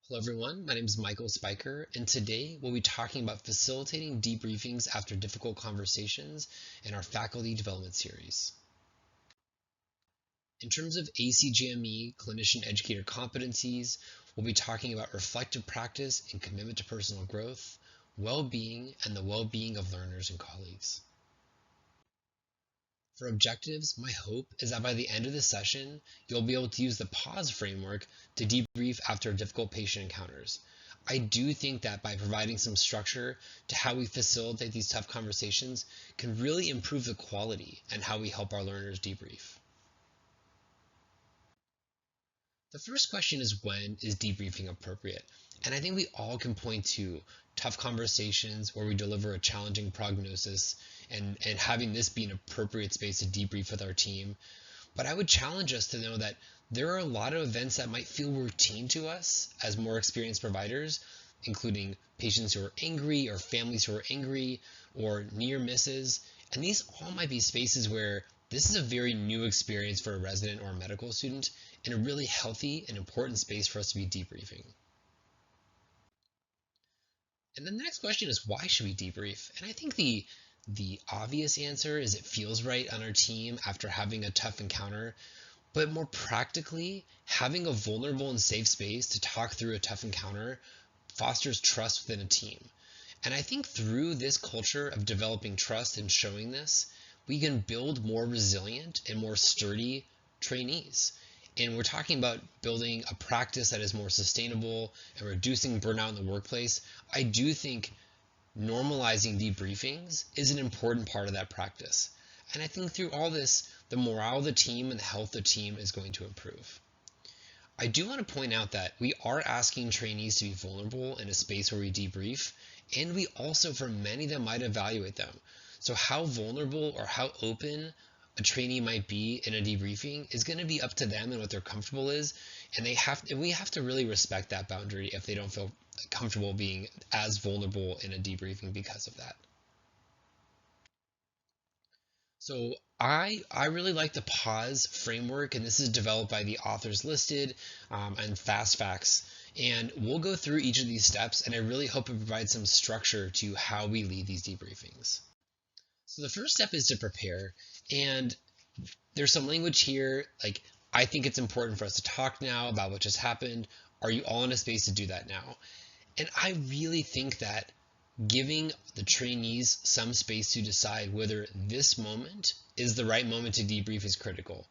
Hello everyone, my name is Michael Spiker, and today we'll be talking about facilitating debriefings after difficult conversations in our faculty development series. In terms of ACGME clinician educator competencies, we'll be talking about reflective practice and commitment to personal growth, well-being, and the well-being of learners and colleagues. For objectives, my hope is that by the end of the session, you'll be able to use the pause framework to debrief after difficult patient encounters. I do think that by providing some structure to how we facilitate these tough conversations can really improve the quality and how we help our learners debrief. The first question is, when is debriefing appropriate? And I think we all can point to tough conversations where we deliver a challenging prognosis and having this be an appropriate space to debrief with our team. But I would challenge us to know that there are a lot of events that might feel routine to us as more experienced providers, including patients who are angry or families who are angry or near misses. And these all might be spaces where this is a very new experience for a resident or a medical student and a really healthy and important space for us to be debriefing. And then the next question is, why should we debrief? And I think the obvious answer is it feels right on our team after having a tough encounter. But more practically, having a vulnerable and safe space to talk through a tough encounter fosters trust within a team. And I think through this culture of developing trust and showing this, we can build more resilient and more sturdy trainees. And we're talking about building a practice that is more sustainable and reducing burnout in the workplace. I do think normalizing debriefings is an important part of that practice. And I think through all this, the morale of the team and the health of the team is going to improve. I do want to point out that we are asking trainees to be vulnerable in a space where we debrief, and we also, for many of them, might evaluate them. So how vulnerable or how open a trainee might be in a debriefing is going to be up to them and what their comfortable is, and we have to really respect that boundary if they don't feel comfortable being as vulnerable in a debriefing because of that. So I really like the pause framework, and this is developed by the authors listed and Fast Facts. And we'll go through each of these steps, and I really hope it provides some structure to how we lead these debriefings. So the first step is to prepare, and there's some language here like, I think it's important for us to talk now about what just happened. Are you all in a space to do that now? And I really think that giving the trainees some space to decide whether this moment is the right moment to debrief is critical.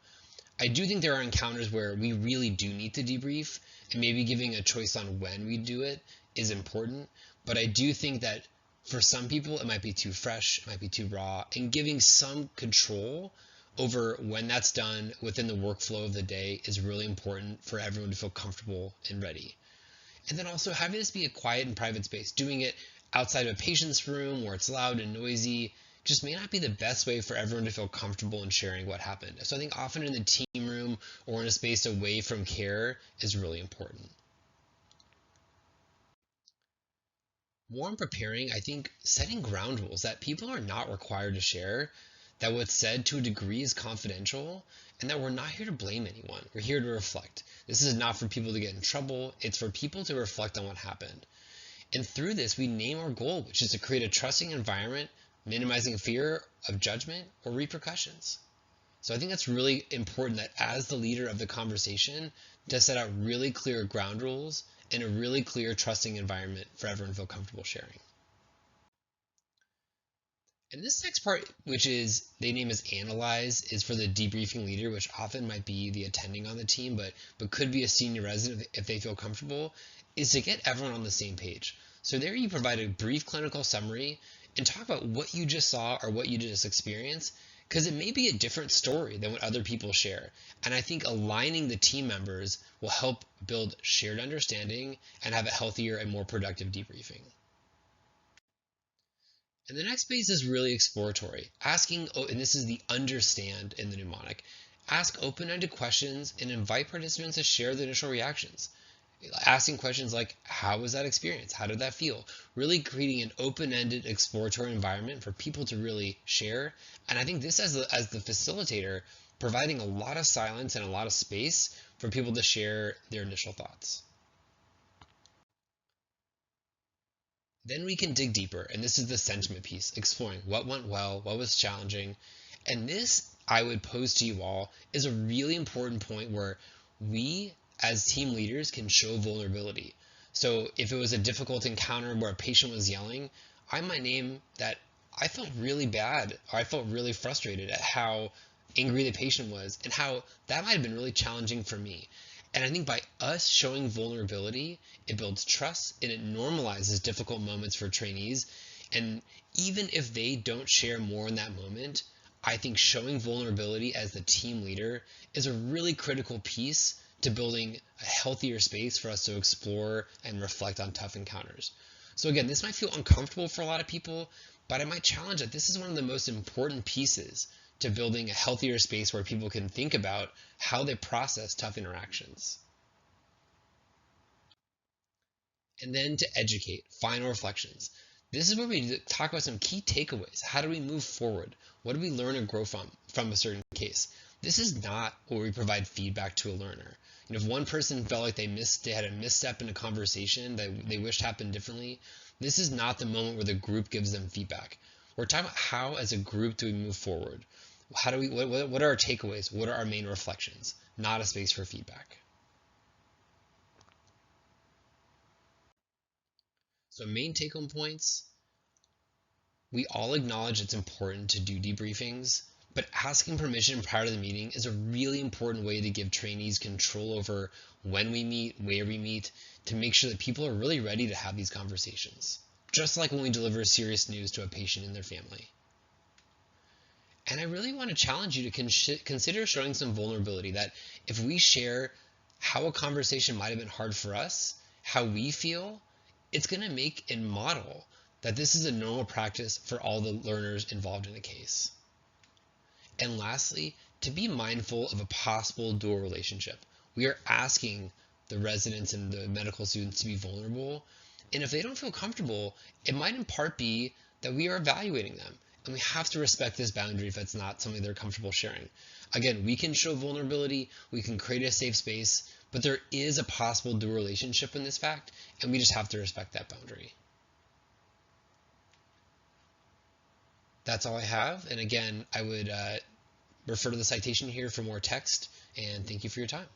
I do think there are encounters where we really do need to debrief, and maybe giving a choice on when we do it is important. But I do think that for some people, it might be too fresh, it might be too raw, and giving some control over when that's done within the workflow of the day is really important for everyone to feel comfortable and ready. And then also having this be a quiet and private space, doing it outside of a patient's room where it's loud and noisy just may not be the best way for everyone to feel comfortable in sharing what happened. So I think often in the team room or in a space away from care is really important. More in preparing, I think setting ground rules that people are not required to share, that what's said to a degree is confidential, and that we're not here to blame anyone. We're here to reflect. This is not for people to get in trouble, it's for people to reflect on what happened. And through this, we name our goal, which is to create a trusting environment, minimizing fear of judgment or repercussions. So I think that's really important that as the leader of the conversation, to set out really clear ground rules and a really clear trusting environment for everyone to feel comfortable sharing. And this next part, which is they name as analyze, is for the debriefing leader, which often might be the attending on the team, but could be a senior resident if they feel comfortable, is to get everyone on the same page. So there you provide a brief clinical summary and talk about what you just saw or what you just experienced, because it may be a different story than what other people share. And I think aligning the team members will help build shared understanding and have a healthier and more productive debriefing. And the next phase is really exploratory, asking, oh, and this is the understand in the mnemonic. Ask open-ended questions and invite participants to share their initial reactions. Asking questions like, how was that experience? How did that feel? Really creating an open-ended exploratory environment for people to really share. And I think this, as the facilitator, providing a lot of silence and a lot of space for people to share their initial thoughts. Then we can dig deeper, and this is the sentiment piece, exploring what went well, what was challenging. And this, I would pose to you all, is a really important point where we, as team leaders, can show vulnerability. So if it was a difficult encounter where a patient was yelling, I might name that I felt really bad, or I felt really frustrated at how angry the patient was, and how that might have been really challenging for me. And I think by us showing vulnerability, it builds trust and it normalizes difficult moments for trainees. And even if they don't share more in that moment, I think showing vulnerability as the team leader is a really critical piece to building a healthier space for us to explore and reflect on tough encounters. So again, this might feel uncomfortable for a lot of people, but I might challenge that this is one of the most important pieces to building a healthier space where people can think about how they process tough interactions. And then to educate, final reflections. This is where we talk about some key takeaways. How do we move forward? What do we learn or grow from a certain case? This is not where we provide feedback to a learner. If one person felt like they had a misstep in a conversation that they wished happened differently, this is not the moment where the group gives them feedback. We're talking about how, as a group, do we move forward? How do we? What are our takeaways? What are our main reflections? Not a space for feedback. So main take-home points, we all acknowledge it's important to do debriefings, but asking permission prior to the meeting is a really important way to give trainees control over when we meet, where we meet, to make sure that people are really ready to have these conversations. Just like when we deliver serious news to a patient and their family. And I really want to challenge you to consider showing some vulnerability, that if we share how a conversation might have been hard for us, how we feel, it's going to make and model that this is a normal practice for all the learners involved in a case. And lastly, to be mindful of a possible dual relationship. We are asking the residents and the medical students to be vulnerable. And if they don't feel comfortable, it might in part be that we are evaluating them. And we have to respect this boundary if it's not something they're comfortable sharing. Again, we can show vulnerability, we can create a safe space, but there is a possible dual relationship in this fact, and we just have to respect that boundary. That's all I have. And again, I would refer to the citation here for more text, and thank you for your time.